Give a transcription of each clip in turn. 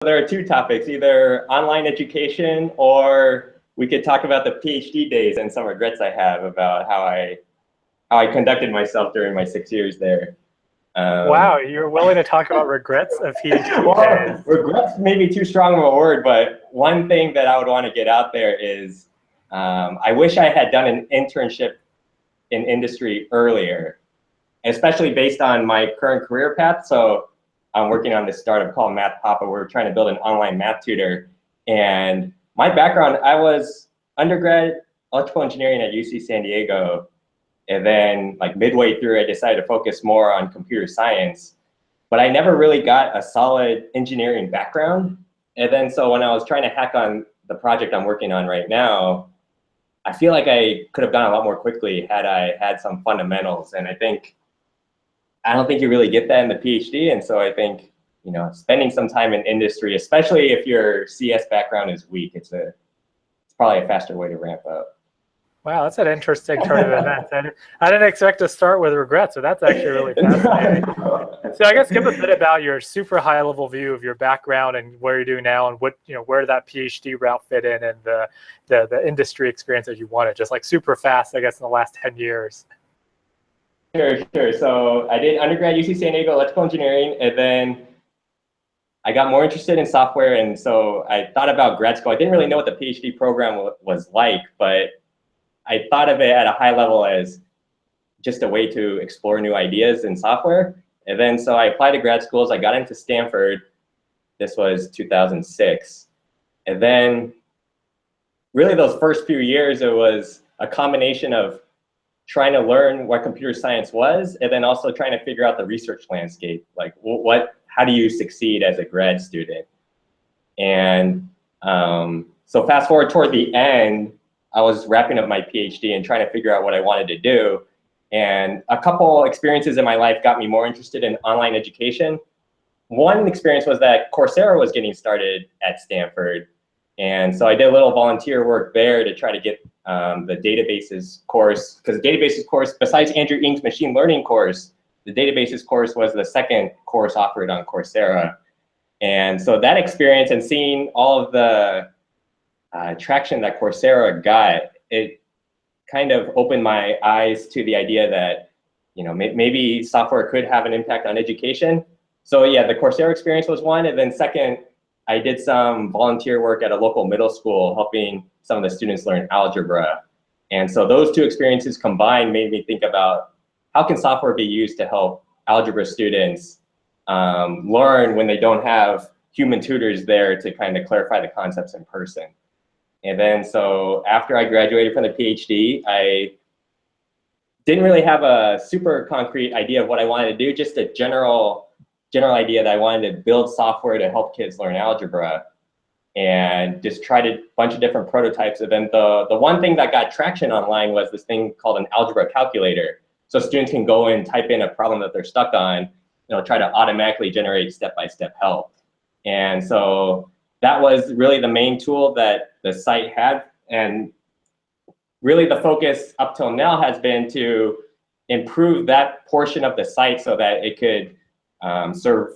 there are two topics, either online education or we could talk about the PhD days and some regrets I have about how I conducted myself during my 6 years there. Wow, you're willing to talk about regrets of PhD well, days? Regrets may be too strong of a word, but one thing that I would want to get out there is I wish I had done an internship in industry earlier, especially based on my current career path. So I'm working on this startup called MathPapa. We're trying to build an online math tutor. And my background, I was undergrad electrical engineering at UC San Diego. And then like midway through, I decided to focus more on computer science. But I never really got a solid engineering background. And then so when I was trying to hack on the project I'm working on right now, I feel like I could have gone a lot more quickly had I had some fundamentals. And I don't think you really get that in the PhD. And so I think, you know, spending some time in industry, especially if your CS background is weak, it's probably a faster way to ramp up. Wow, that's an interesting turn of events. I didn't expect to start with regrets, so that's actually really fascinating. So I guess give a bit about your super high level view of your background and where you're doing now and what, you know, where that PhD route fit in and the industry experience that you wanted, just like super fast, I guess, in the last 10 years. Sure. So I did undergrad UC San Diego electrical engineering, and then I got more interested in software. And so I thought about grad school. I didn't really know what the PhD program was like, but I thought of it at a high level as just a way to explore new ideas in software. And then so I applied to grad schools. I got into Stanford. This was 2006. And then really those first few years, it was a combination of trying to learn what computer science was, and then also trying to figure out the research landscape. Like how do you succeed as a grad student? And so fast forward toward the end, I was wrapping up my PhD and trying to figure out what I wanted to do. And a couple experiences in my life got me more interested in online education. One experience was that Coursera was getting started at Stanford. And so I did a little volunteer work there to try to get the databases course, because the databases course, besides Andrew Ng's machine learning course, the databases course was the second course offered on Coursera. And so that experience and seeing all of the traction that Coursera got, it kind of opened my eyes to the idea that, you know, maybe software could have an impact on education. So yeah, the Coursera experience was one. And then second, I did some volunteer work at a local middle school, helping some of the students learn algebra. And so those two experiences combined made me think about how can software be used to help algebra students learn when they don't have human tutors there to kind of clarify the concepts in person. And then so after I graduated from the PhD, I didn't really have a super concrete idea of what I wanted to do, just a general idea that I wanted to build software to help kids learn algebra, and just tried a bunch of different prototypes. And then the one thing that got traction online was this thing called an algebra calculator. So students can go and type in a problem that they're stuck on, and it'll try to automatically generate step-by-step help. And so that was really the main tool that the site had. And really the focus up till now has been to improve that portion of the site so that it could serve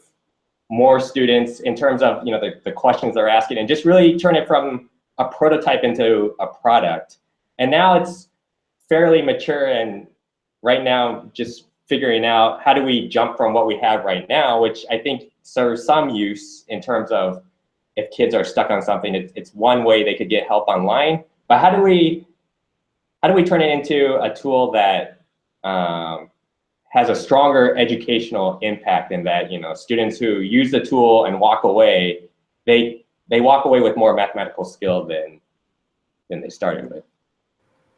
more students in terms of, you know, the questions they're asking, and just really turn it from a prototype into a product. And now it's fairly mature, and right now just figuring out how do we jump from what we have right now, which I think serves some use in terms of if kids are stuck on something, it's one way they could get help online. But how do we turn it into a tool that has a stronger educational impact, in that, you know, students who use the tool and walk away, they walk away with more mathematical skill than they started with.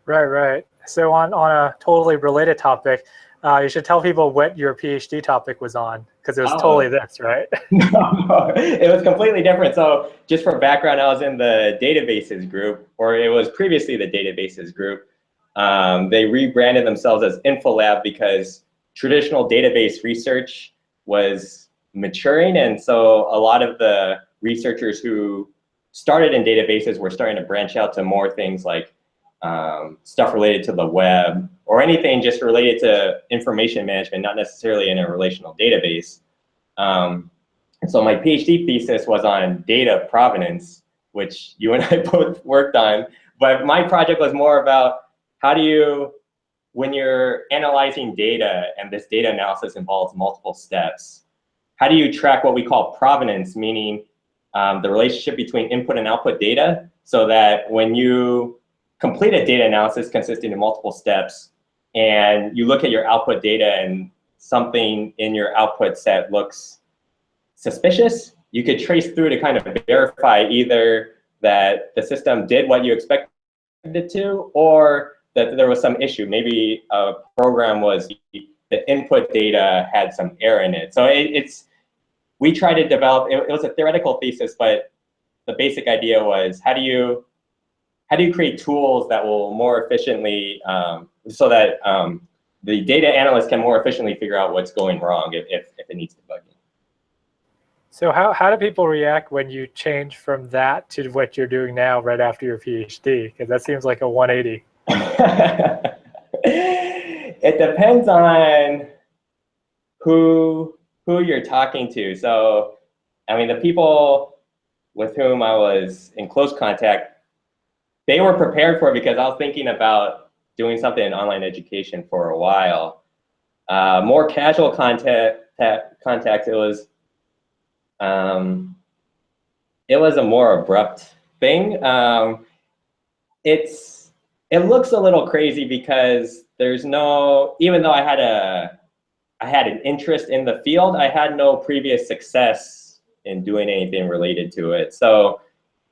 Right. So on a totally related topic, you should tell people what your PhD topic was on, because it was totally this, right? No, it was completely different. So just for background, I was in the databases group, or it was previously the databases group. They rebranded themselves as InfoLab because traditional database research was maturing. And so a lot of the researchers who started in databases were starting to branch out to more things like stuff related to the web, or anything just related to information management, not necessarily in a relational database. So my PhD thesis was on data provenance, which you and I both worked on. But my project was more about how do you, when you're analyzing data, and this data analysis involves multiple steps, how do you track what we call provenance, meaning the relationship between input and output data, so that when you complete a data analysis consisting of multiple steps, and you look at your output data and something in your output set looks suspicious, you could trace through to kind of verify either that the system did what you expected it to, or that there was some issue. Maybe a program was, the input data had some error in it. So we tried to develop, it was a theoretical thesis, but the basic idea was how do you create tools that will more efficiently, so that the data analyst can more efficiently figure out what's going wrong if it needs debugging. So how do people react when you change from that to what you're doing now right after your PhD? Because that seems like a 180. It depends on who you're talking to. So, I mean, the people with whom I was in close contact, they were prepared for it because I was thinking about doing something in online education for a while. More casual contacts, it was a more abrupt thing. It looks a little crazy because there's no, even though I had an interest in the field, I had no previous success in doing anything related to it. So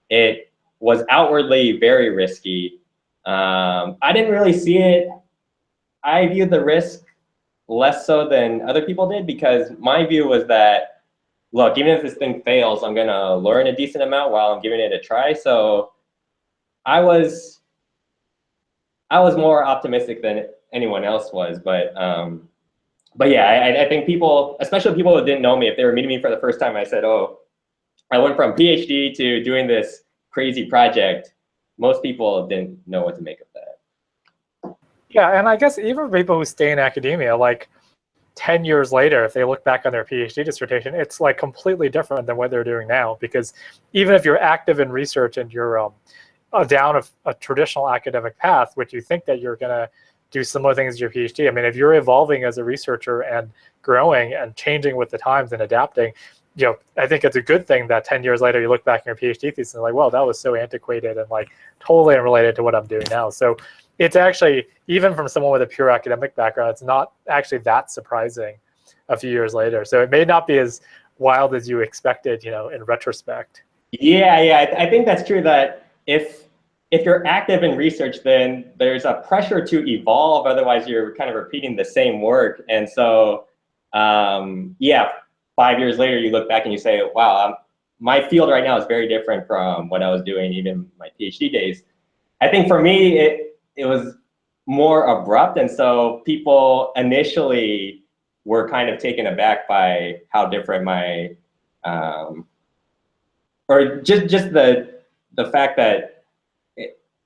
it was outwardly very risky. I didn't really see it. I viewed the risk less so than other people did, because my view was that, look, even if this thing fails, I'm gonna learn a decent amount while I'm giving it a try. So I was more optimistic than anyone else was, but yeah, I think people, especially people who didn't know me, if they were meeting me for the first time, I said, oh, I went from PhD to doing this crazy project. Most people didn't know what to make of that. Yeah, and I guess even people who stay in academia, like 10 years later, if they look back on their PhD dissertation, it's like completely different than what they're doing now. Because even if you're active in research and you're down a traditional academic path, which you think that you're gonna do similar things as your PhD. I mean, if you're evolving as a researcher and growing and changing with the times and adapting, you know, I think it's a good thing that 10 years later you look back in your PhD thesis and like, well, that was so antiquated and like totally unrelated to what I'm doing now. So it's actually, even from someone with a pure academic background, it's not actually that surprising a few years later. So it may not be as wild as you expected, you know, in retrospect. Yeah, I think that's true, that if you're active in research, then there's a pressure to evolve. Otherwise, you're kind of repeating the same work. And so, yeah, 5 years later, you look back and you say, wow, my field right now is very different from what I was doing even my PhD days. I think for me, it was more abrupt. And so people initially were kind of taken aback by how different my, or just the fact that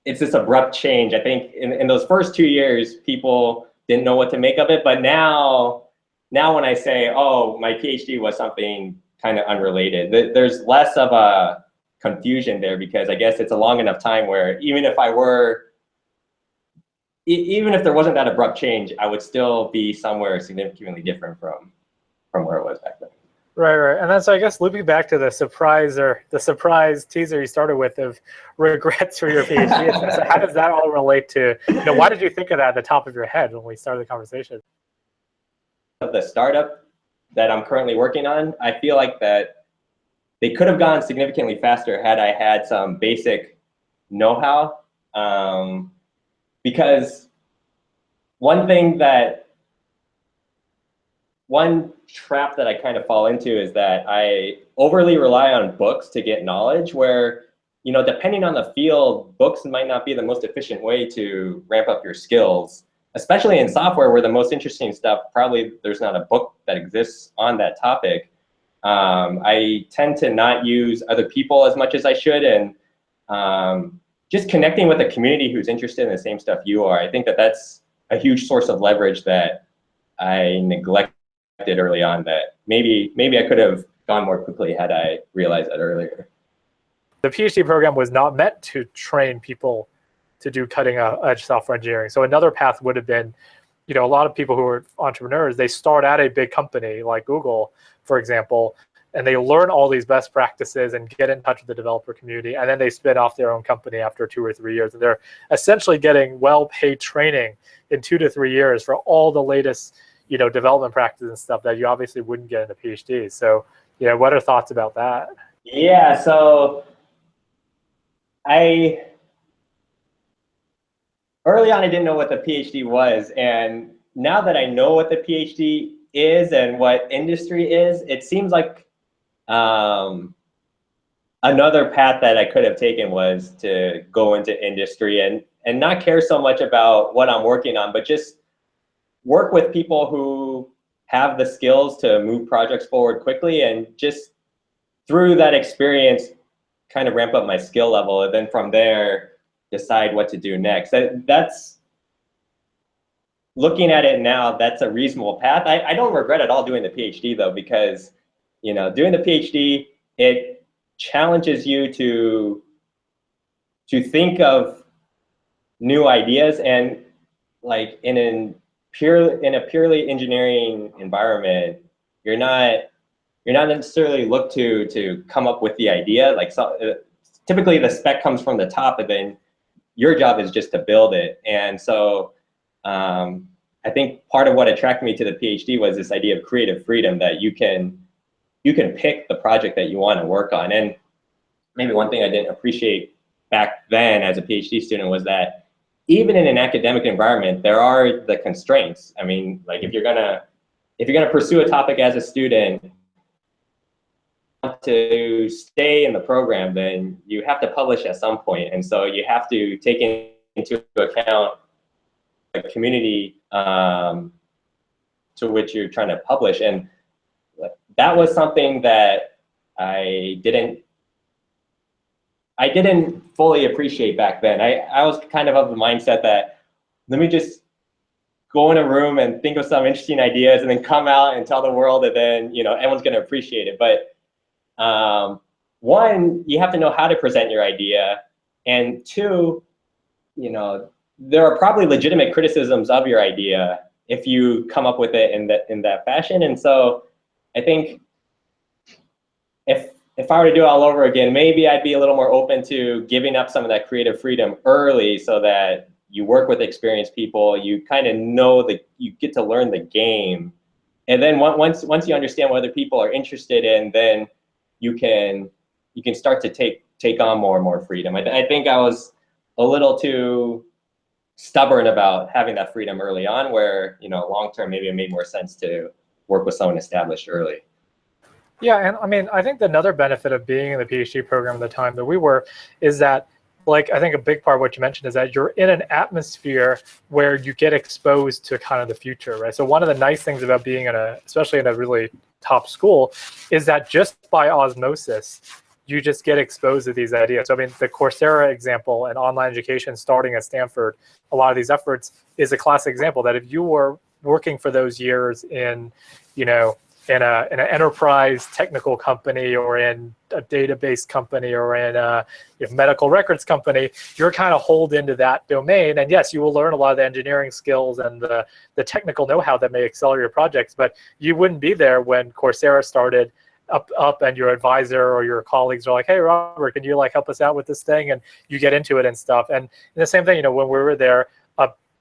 it's this abrupt change. I think in those first 2 years, people didn't know what to make of it. But now when I say, oh, my PhD was something kind of unrelated, there's less of a confusion there, because I guess it's a long enough time where even if there wasn't that abrupt change, I would still be somewhere significantly different from where it was back then. Right. And then so I guess looping back to the surprise teaser you started with of regrets for your PhD. So how does that all relate to, you know, why did you think of that at the top of your head when we started the conversation? The startup that I'm currently working on, I feel like that they could have gone significantly faster had I had some basic know-how. Because one trap that I kind of fall into is that I overly rely on books to get knowledge, where, you know, depending on the field, books might not be the most efficient way to ramp up your skills, especially in software, where the most interesting stuff, probably there's not a book that exists on that topic. I tend to not use other people as much as I should, and just connecting with a community who's interested in the same stuff you are. I think that that's a huge source of leverage that I neglected early on, that maybe I could have gone more quickly had I realized that earlier. The PhD program was not meant to train people to do cutting edge software engineering. So another path would have been, you know, a lot of people who are entrepreneurs, they start at a big company like Google, for example, and they learn all these best practices and get in touch with the developer community, and then they spin off their own company after 2 or 3 years. And they're essentially getting well-paid training in 2 to 3 years for all the latest, you know, development practices and stuff that you obviously wouldn't get in a PhD. So, you know, what are thoughts about that? Yeah, so early on, I didn't know what the PhD was, and now that I know what the PhD is and what industry is, it seems like another path that I could have taken was to go into industry and not care so much about what I'm working on, but just work with people who have the skills to move projects forward quickly, and just through that experience, kind of ramp up my skill level, and then from there, decide what to do next. That's, looking at it now, that's a reasonable path. I don't regret at all doing the PhD though, because, you know, doing the PhD, it challenges you to think of new ideas, and like in a purely engineering environment, you're not necessarily looked to come up with the idea. Like, typically the spec comes from the top, and then your job is just to build it. And so I think part of what attracted me to the PhD was this idea of creative freedom, that you can pick the project that you want to work on. And maybe one thing I didn't appreciate back then as a PhD student was that even in an academic environment, there are the constraints. I mean, like, if you're gonna pursue a topic as a student, to stay in the program, then you have to publish at some point. And so you have to take into account the community to which you're trying to publish. And that was something that I didn't fully appreciate back then. I was kind of the mindset that, let me just go in a room and think of some interesting ideas and then come out and tell the world, and then, you know, everyone's going to appreciate it. But one, you have to know how to present your idea, and two, you know, there are probably legitimate criticisms of your idea if you come up with it in that fashion. And so I think if I were to do it all over again, maybe I'd be a little more open to giving up some of that creative freedom early, so that you work with experienced people, you kind of know you get to learn the game. And then once you understand what other people are interested in, then you can start to take on more and more freedom. I think I was a little too stubborn about having that freedom early on, where, you know, long term, maybe it made more sense to work with someone established early. Yeah, and I mean, I think another benefit of being in the PhD program at the time that we were is that, like, I think a big part of what you mentioned is that you're in an atmosphere where you get exposed to kind of the future, right? So one of the nice things about being especially in a really top school, is that just by osmosis, you just get exposed to these ideas. So I mean, the Coursera example and online education starting at Stanford, a lot of these efforts is a classic example that if you were working for those years in, you know, in an enterprise technical company, or in a database company, or in a medical records company, you're kind of holed into that domain. And yes, you will learn a lot of the engineering skills and the technical know-how that may accelerate your projects, but you wouldn't be there when Coursera started up and your advisor or your colleagues are like, hey, Robert, can you like help us out with this thing? And you get into it and stuff. And the same thing, you know, when we were there,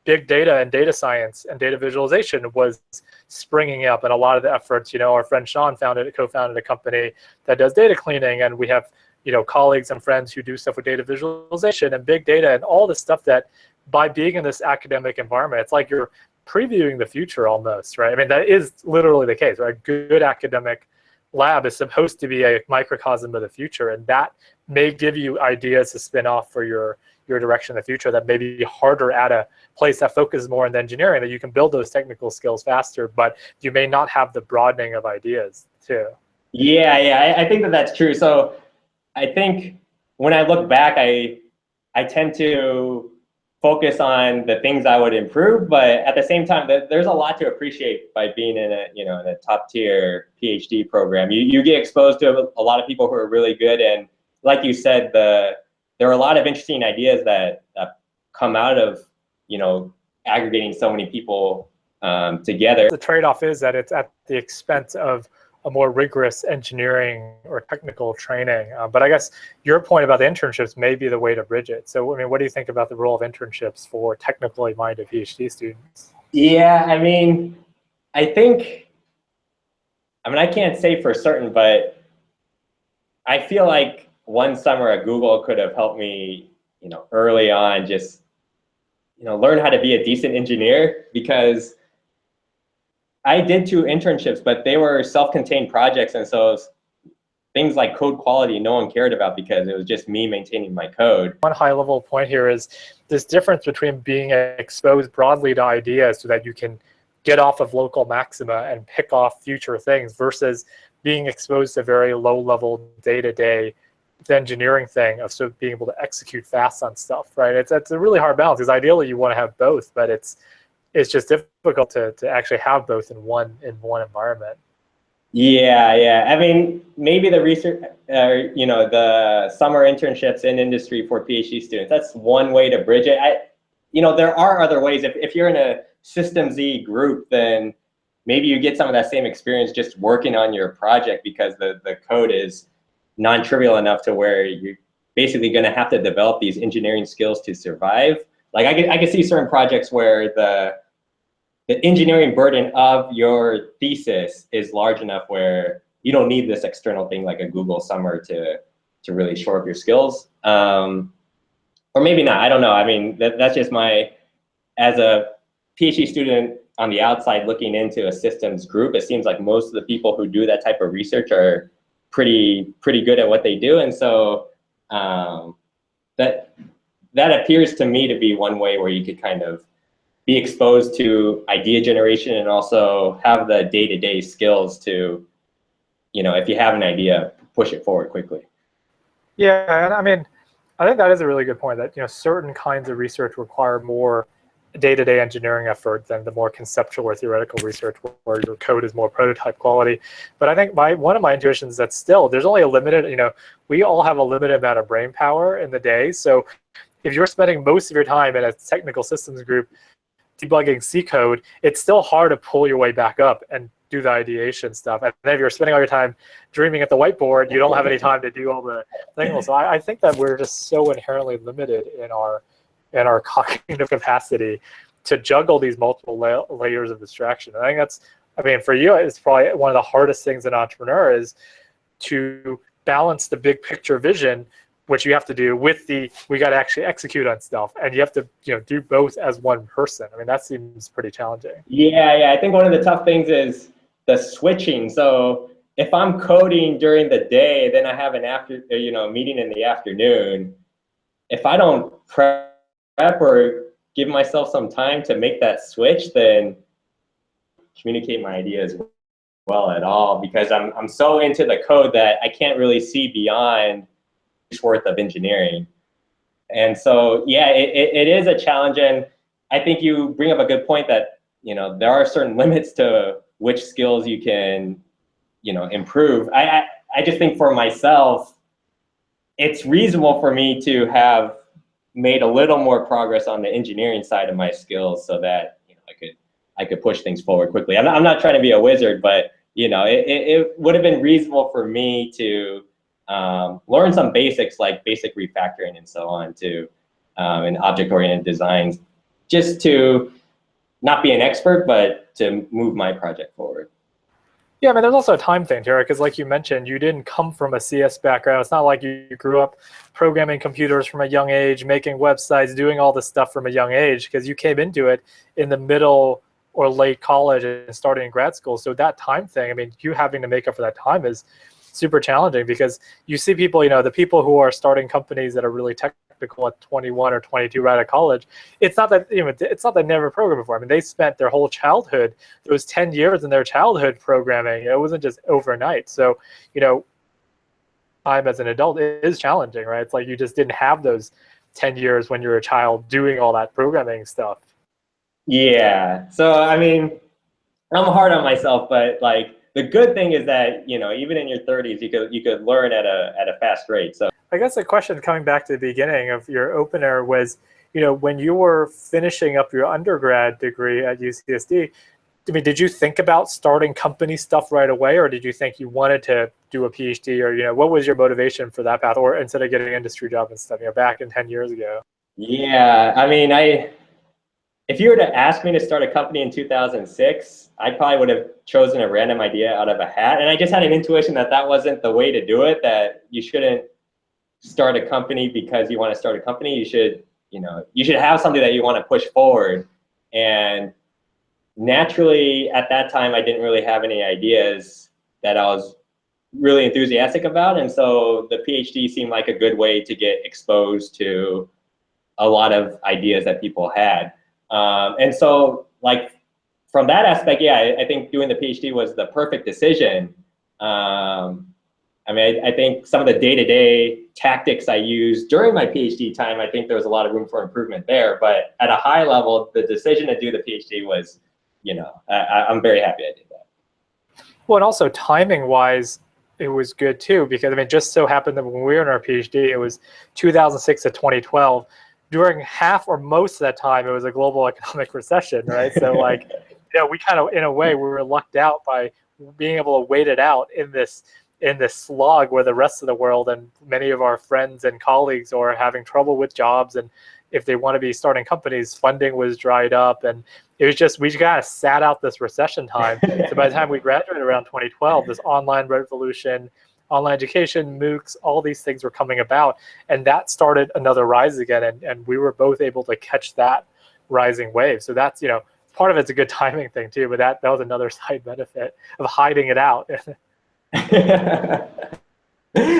big data and data science and data visualization was springing up, and a lot of the efforts, you know, our friend Sean co-founded a company that does data cleaning, and we have, you know, colleagues and friends who do stuff with data visualization and big data and all the stuff that, by being in this academic environment, it's like you're previewing the future almost, right? I mean, that is literally the case, right? A good academic lab is supposed to be a microcosm of the future, and that may give you ideas to spin off for your direction in the future that may be harder at a place that focuses more on the engineering, that you can build those technical skills faster, but you may not have the broadening of ideas too. Yeah, I think that's true. So I think when I look back, I tend to focus on the things I would improve, but at the same time, there's a lot to appreciate by being in a, in a top tier PhD program. You get exposed to a lot of people who are really good, and like you said, there are a lot of interesting ideas that come out of, aggregating so many people together. The trade-off is that it's at the expense of a more rigorous engineering or technical training. But I guess your point about the internships may be the way to bridge it. So, I mean, what do you think about the role of internships for technically minded PhD students? Yeah, I think, I can't say for certain, but I feel like one summer at Google could have helped me, early on just, learn how to be a decent engineer, because I did 2 internships, but they were self-contained projects. And so things like code quality, no one cared about because it was just me maintaining my code. One high level point here is this difference between being exposed broadly to ideas so that you can get off of local maxima and pick off future things versus being exposed to very low level day-to-day engineering thing of sort of being able to execute fast on stuff, right? It's a really hard balance, because ideally you want to have both, but it's just difficult to actually have both in one environment. Yeah. Maybe the research, the summer internships in industry for PhD students, that's one way to bridge it. There are other ways. If you're in a System Z group, then maybe you get some of that same experience just working on your project, because the code is non-trivial enough to where you're basically going to have to develop these engineering skills to survive. Like I could see certain projects where the engineering burden of your thesis is large enough where you don't need this external thing like a Google summer to really shore up your skills. Or maybe not, I don't know. That's just as a PhD student on the outside looking into a systems group, it seems like most of the people who do that type of research are pretty good at what they do. And so that appears to me to be one way where you could kind of be exposed to idea generation and also have the day-to-day skills to, if you have an idea, push it forward quickly. Yeah, and I think that is a really good point, that certain kinds of research require more day-to-day engineering effort than the more conceptual or theoretical research where your code is more prototype quality. But I think one of my intuitions is that still there's only a limited, we all have a limited amount of brain power in the day. So if you're spending most of your time in a technical systems group debugging C code, it's still hard to pull your way back up and do the ideation stuff. And then if you're spending all your time dreaming at the whiteboard, you don't have any time to do all the things. So I think that we're just so inherently limited in our cognitive capacity to juggle these multiple layers of distraction. I think that's, for you, it's probably one of the hardest things an entrepreneur is to balance the big picture vision, which you have to do with we got to actually execute on stuff, and you have to do both as one person. that seems pretty challenging. Yeah. I think one of the tough things is the switching. So if I'm coding during the day, then I have an meeting in the afternoon. If I don't prep or give myself some time to make that switch, then communicate my ideas well at all, because I'm so into the code that I can't really see beyond worth of engineering. And so, yeah, it is a challenge. And I think you bring up a good point that, there are certain limits to which skills you can, improve. I just think for myself, it's reasonable for me to have made a little more progress on the engineering side of my skills so that, I could push things forward quickly. I'm not trying to be a wizard, but, it would have been reasonable for me to learn some basics like basic refactoring and so on and object-oriented designs, just to not be an expert, but to move my project forward. Yeah, there's also a time thing here, because like you mentioned, you didn't come from a CS background. It's not like you grew up programming computers from a young age, making websites, doing all this stuff from a young age, because you came into it in the middle or late college and starting in grad school. So that time thing, you having to make up for that time is super challenging, because you see people, the people who are starting companies that are really technical at 21 or 22 right out of college, it's not that they never programmed before. They spent their whole childhood, those 10 years in their childhood programming. It wasn't just overnight. So, time as an adult is challenging, right? It's like you just didn't have those 10 years when you're a child doing all that programming stuff? Yeah. So, I mean, I'm hard on myself, but like the good thing is that, you know, even in your 30s, you could learn at a fast rate. So I guess the question coming back to the beginning of your opener was, you know, when you were finishing up your undergrad degree at UCSD, I mean, did you think about starting company stuff right away, or did you think you wanted to do a PhD, or, you know, what was your motivation for that path, or instead of getting an industry job and stuff, you know, back in 10 years ago? yeah, I mean, if you were to ask me to start a company in 2006, I probably would have chosen a random idea out of a hat. And I just had an intuition that that wasn't the way to do it, that you shouldn't start a company because you want to start a company. You should, you know, you should have something that you want to push forward. And naturally, at that time, I didn't really have any ideas that I was really enthusiastic about. And so the PhD seemed like a good way to get exposed to a lot of ideas that people had. And so, like, from that aspect, yeah, I think doing the PhD was the perfect decision. I mean, I think some of the day-to-day tactics I used during my PhD time, I think there was a lot of room for improvement there. But at a high level, the decision to do the PhD was, you know, I'm very happy I did that. Well, and also timing-wise, it was good too, because I mean, just so happened that when we were in our PhD, it was 2006 to 2012. During half or most of that time, it was a global economic recession, right? So like, you know, we kind of, in a way, we were lucked out by being able to wait it out in this slog where the rest of the world and many of our friends and colleagues are having trouble with jobs, and if they want to be starting companies, funding was dried up, and it was just, we kind of sat out this recession time. So by the time we graduated around 2012, this online revolution, online education, MOOCs, all these things were coming about, and that started another rise again, and we were both able to catch that rising wave. So that's, you know, part of it's a good timing thing too, but that was another side benefit of hiding it out.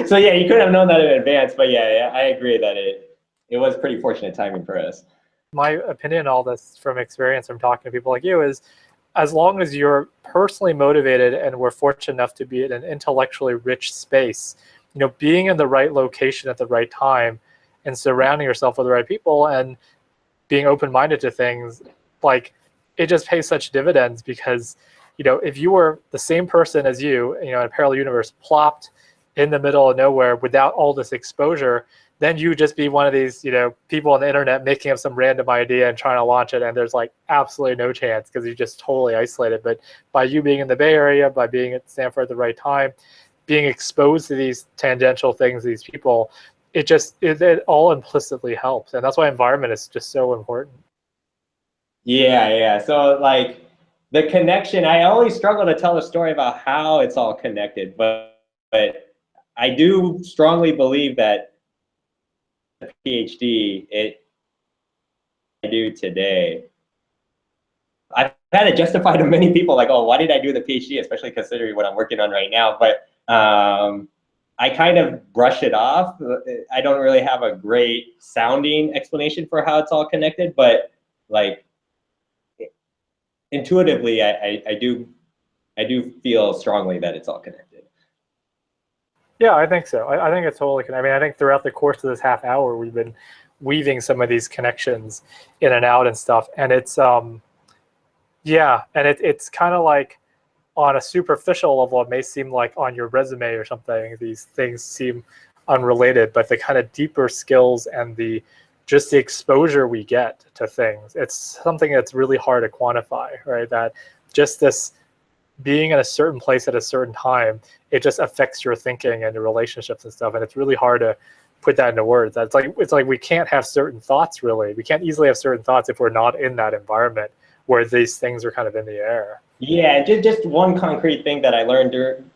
So yeah, you could have known that in advance, but yeah, I agree that it was pretty fortunate timing for us. My opinion on all this from experience from talking to people like you is, as long as you're personally motivated and we're fortunate enough to be in an intellectually rich space, you know, being in the right location at the right time and surrounding yourself with the right people and being open-minded to things, like, it just pays such dividends. Because, you know, if you were the same person as you know, in a parallel universe, plopped in the middle of nowhere without all this exposure, then you just be one of these, you know, people on the internet making up some random idea and trying to launch it, and there's like absolutely no chance because you're just totally isolated. But by you being in the Bay Area, by being at Stanford at the right time, being exposed to these tangential things, these people, it all implicitly helps. And that's why environment is just so important. Yeah. So like the connection, I always struggle to tell the story about how it's all connected, but I do strongly believe that the PhD, I do today, I've had to justify to many people like, oh, why did I do the PhD, especially considering what I'm working on right now. But I kind of brush it off. I don't really have a great sounding explanation for how it's all connected, but like intuitively, I do feel strongly that it's all connected. Yeah, I think so. I think it's totally connected. I mean, I think throughout the course of this half hour, we've been weaving some of these connections in and out and stuff. And it's, yeah, and it's kind of like, on a superficial level, it may seem like on your resume or something, these things seem unrelated, but the kind of deeper skills and just the exposure we get to things, it's something that's really hard to quantify, right? That just this being in a certain place at a certain time, it just affects your thinking and your relationships and stuff. And it's really hard to put that into words. It's like we can't have certain thoughts, really. We can't easily have certain thoughts if we're not in that environment where these things are kind of in the air. Yeah, just one concrete thing that I learned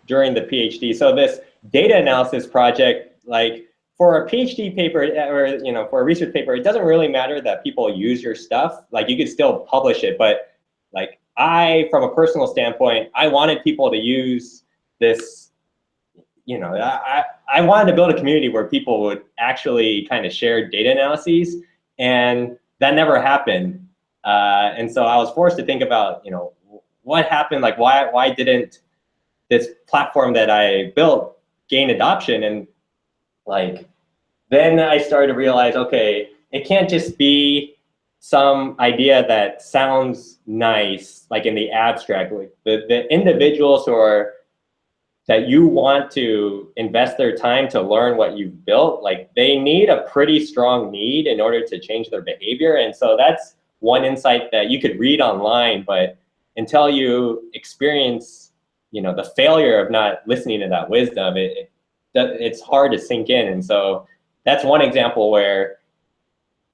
during the PhD. So this data analysis project, like for a PhD paper or, you know, for a research paper, it doesn't really matter that people use your stuff. Like you could still publish it, but like from a personal standpoint, I wanted people to use this, you know, I wanted to build a community where people would actually kind of share data analyses, and that never happened. And so I was forced to think about, you know, what happened, like why didn't this platform that I built gain adoption? And like then I started to realize, okay, it can't just be some idea that sounds nice, like in the abstract. Like the individuals that you want to invest their time to learn what you've built, like they need a pretty strong need in order to change their behavior. And so that's one insight that you could read online, but until you experience, the failure of not listening to that wisdom, it's hard to sink in. And so that's one example where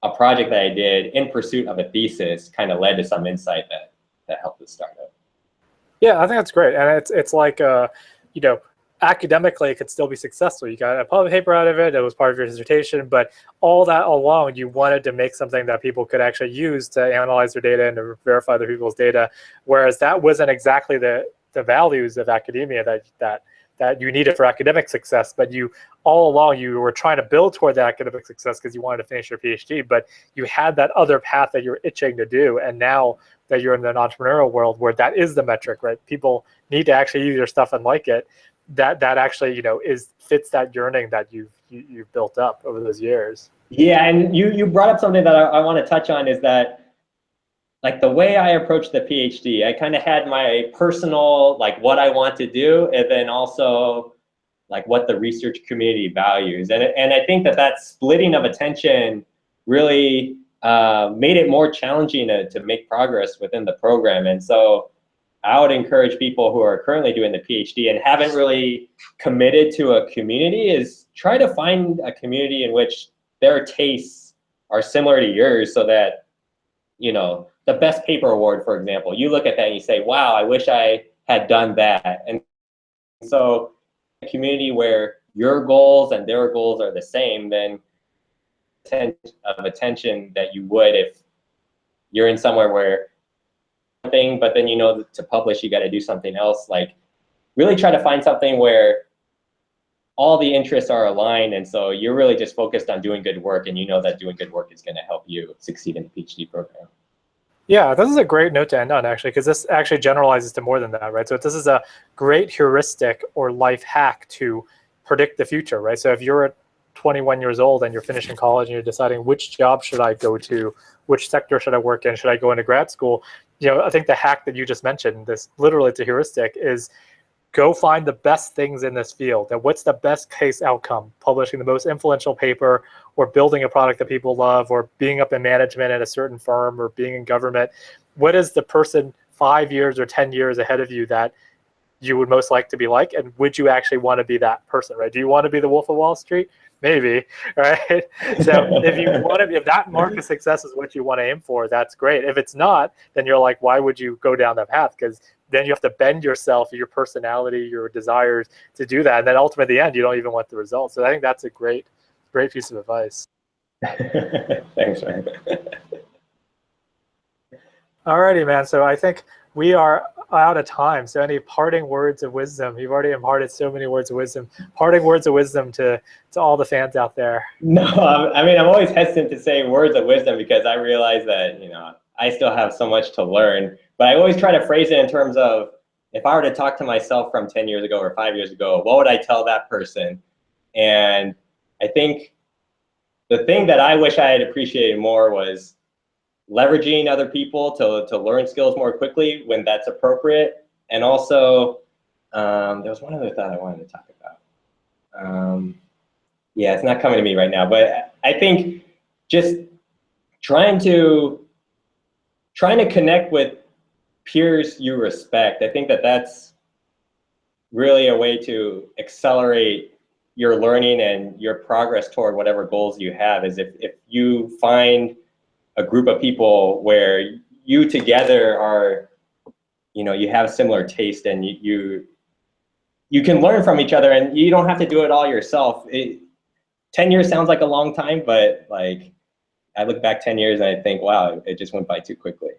a project that I did in pursuit of a thesis kind of led to some insight that helped the startup. Yeah, I think that's great. And it's like, academically it could still be successful. You got a public paper out of it, it was part of your dissertation, but all that along you wanted to make something that people could actually use to analyze their data and to verify other people's data, whereas that wasn't exactly the values of academia that you needed for academic success. But all along you were trying to build toward that academic success because you wanted to finish your PhD, but you had that other path that you're itching to do. And now that you're in an entrepreneurial world where that is the metric, right? People need to actually use your stuff and like it. That actually, fits that yearning that you've built up over those years. Yeah, and you brought up something that I want to touch on, is that like the way I approached the PhD, I kind of had my personal, like what I want to do, and then also like what the research community values. And I think that splitting of attention really made it more challenging to make progress within the program. And so I would encourage people who are currently doing the PhD and haven't really committed to a community is try to find a community in which their tastes are similar to yours, so that, the best paper award, for example, you look at that and you say, wow, I wish I had done that. And so a community where your goals and their goals are the same, then of attention that you would if you're in somewhere where thing, but then to publish you got to do something else. Like really try to find something where all the interests are aligned, and so you're really just focused on doing good work, and that doing good work is going to help you succeed in the PhD program. Yeah, this is a great note to end on, actually, because this actually generalizes to more than that, right? So this is a great heuristic or life hack to predict the future, right? So if you're 21 years old and you're finishing college and you're deciding which job should I go to, which sector should I work in, should I go into grad school, I think the hack that you just mentioned, this literally it's a heuristic, is go find the best things in this field. And what's the best case outcome? Publishing the most influential paper, or building a product that people love, or being up in management at a certain firm, or being in government. What is the person 5 years or 10 years ahead of you that you would most like to be like? And would you actually want to be that person, right? Do you want to be the Wolf of Wall Street? Maybe, right? So if that mark of success is what you want to aim for, that's great. If it's not, then you're like, why would you go down that path? Because then you have to bend yourself, your personality, your desires to do that. And then ultimately at the end, you don't even want the results. So I think that's a great piece of advice. Thanks, man. Alrighty, man. So I think we are out of time. So any parting words of wisdom? You've already imparted so many words of wisdom. Parting words of wisdom to all the fans out there. No, I mean, I'm always hesitant to say words of wisdom because I realize that, I still have so much to learn. But I always try to phrase it in terms of, if I were to talk to myself from 10 years ago or 5 years ago, what would I tell that person? And I think the thing that I wish I had appreciated more was leveraging other people to learn skills more quickly when that's appropriate. And also, there was one other thought I wanted to talk about. Yeah, it's not coming to me right now, but I think just trying to connect with peers you respect. I think that's really a way to accelerate your learning and your progress toward whatever goals you have, is if you find a group of people where you together are, you have similar taste, and you can learn from each other, and you don't have to do it all yourself. 10 years sounds like a long time, but like I look back 10 years and I think, wow, it just went by too quickly.